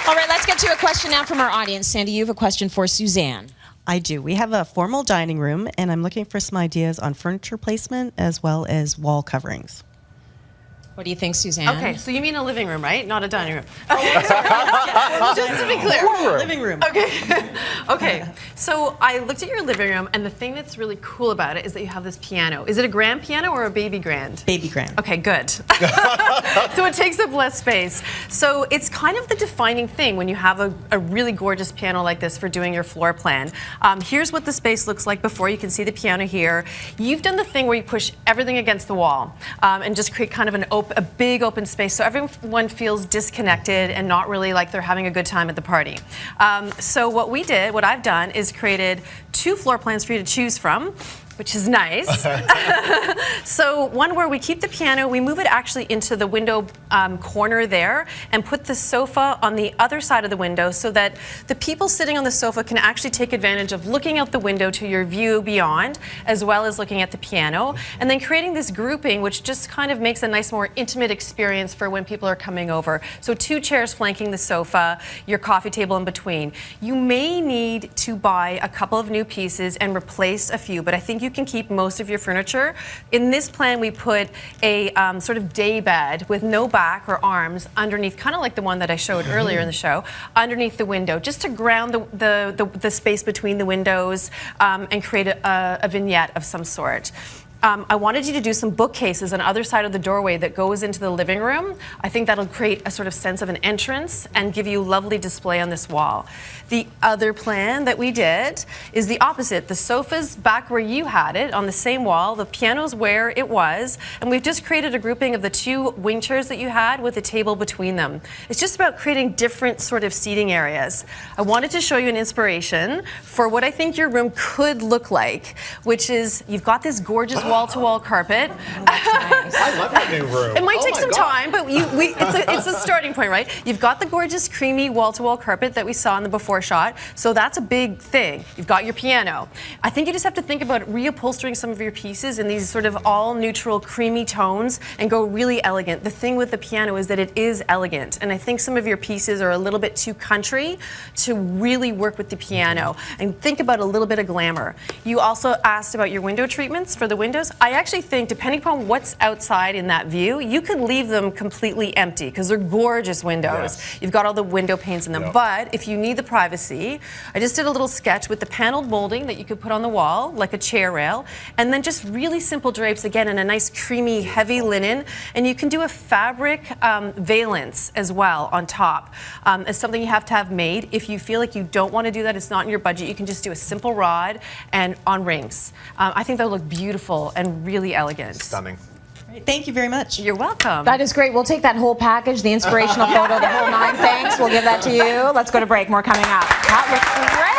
All right, let's get to a question now from our audience. Sandy, you have a question for Suzanne. I do. We have a formal dining room, and I'm looking for some ideas on furniture placement as well as wall coverings. What do you think, Suzanne? Okay, so you mean a living room, right? Not a dining room. Okay. Just to be clear. Living room. Okay. Okay. So I looked at your living room, and the thing that's really cool about it is that you have this piano. Is it a grand piano or a baby grand? Baby grand. Okay, good. So it takes up less space. So it's kind of the defining thing when you have a really gorgeous piano like this for doing your floor plan. Here's what the space looks like before. You can see the piano here. You've done the thing where you push everything against the wall and just create kind of a big open space so everyone feels disconnected and not really like they're having a good time at the party. So what I've done is created 2 floor plans for you to choose from, which is nice. So one where we keep the piano, we move it actually into the window corner there and put the sofa on the other side of the window so that the people sitting on the sofa can actually take advantage of looking out the window to your view beyond, as well as looking at the piano. And then creating this grouping, which just kind of makes a nice, more intimate experience for when people are coming over. So 2 chairs flanking the sofa, your coffee table in between. You may need to buy a couple of new pieces and replace a few, but I think you can keep most of your furniture. In this plan, we put a sort of day bed with no back or arms underneath, kind of like the one that I showed earlier in the show, underneath the window, just to ground the space between the windows and create a vignette of some sort. I wanted you to do some bookcases on the other side of the doorway that goes into the living room. I think that'll create a sort of sense of an entrance and give you lovely display on this wall. The other plan that we did is the opposite. The sofa's back where you had it on the same wall. The piano's where it was. And we've just created a grouping of the 2 wing chairs that you had with a table between them. It's just about creating different sort of seating areas. I wanted to show you an inspiration for what I think your room could look like, which is you've got this gorgeous wall-to-wall carpet. I love that new room. It might take some time, but it's a starting point, right? You've got the gorgeous creamy wall-to-wall carpet that we saw in the before shot, so that's a big thing. You've got your piano. I think you just have to think about reupholstering some of your pieces in these sort of all-neutral creamy tones and go really elegant. The thing with the piano is that it is elegant, and I think some of your pieces are a little bit too country to really work with the piano. And think about a little bit of glamour. You also asked about your window treatments for the windows. I actually think, depending upon what's outside in that view, you could leave them completely empty because they're gorgeous windows. Yes. You've got all the window panes in them. Yep. But if you need the privacy, I just did a little sketch with the paneled molding that you could put on the wall, like a chair rail, and then just really simple drapes, again, in a nice creamy, heavy linen. And you can do a fabric valance as well on top. It's something you have to have made. If you feel like you don't want to do that, it's not in your budget, you can just do a simple rod and on rings. I think that would look beautiful and really elegant. Stunning. Great. Thank you very much. You're welcome. That is great. We'll take that whole package, the inspirational photo, the whole 9. Thanks. We'll give that to you. Let's go to break. More coming up. That looks great.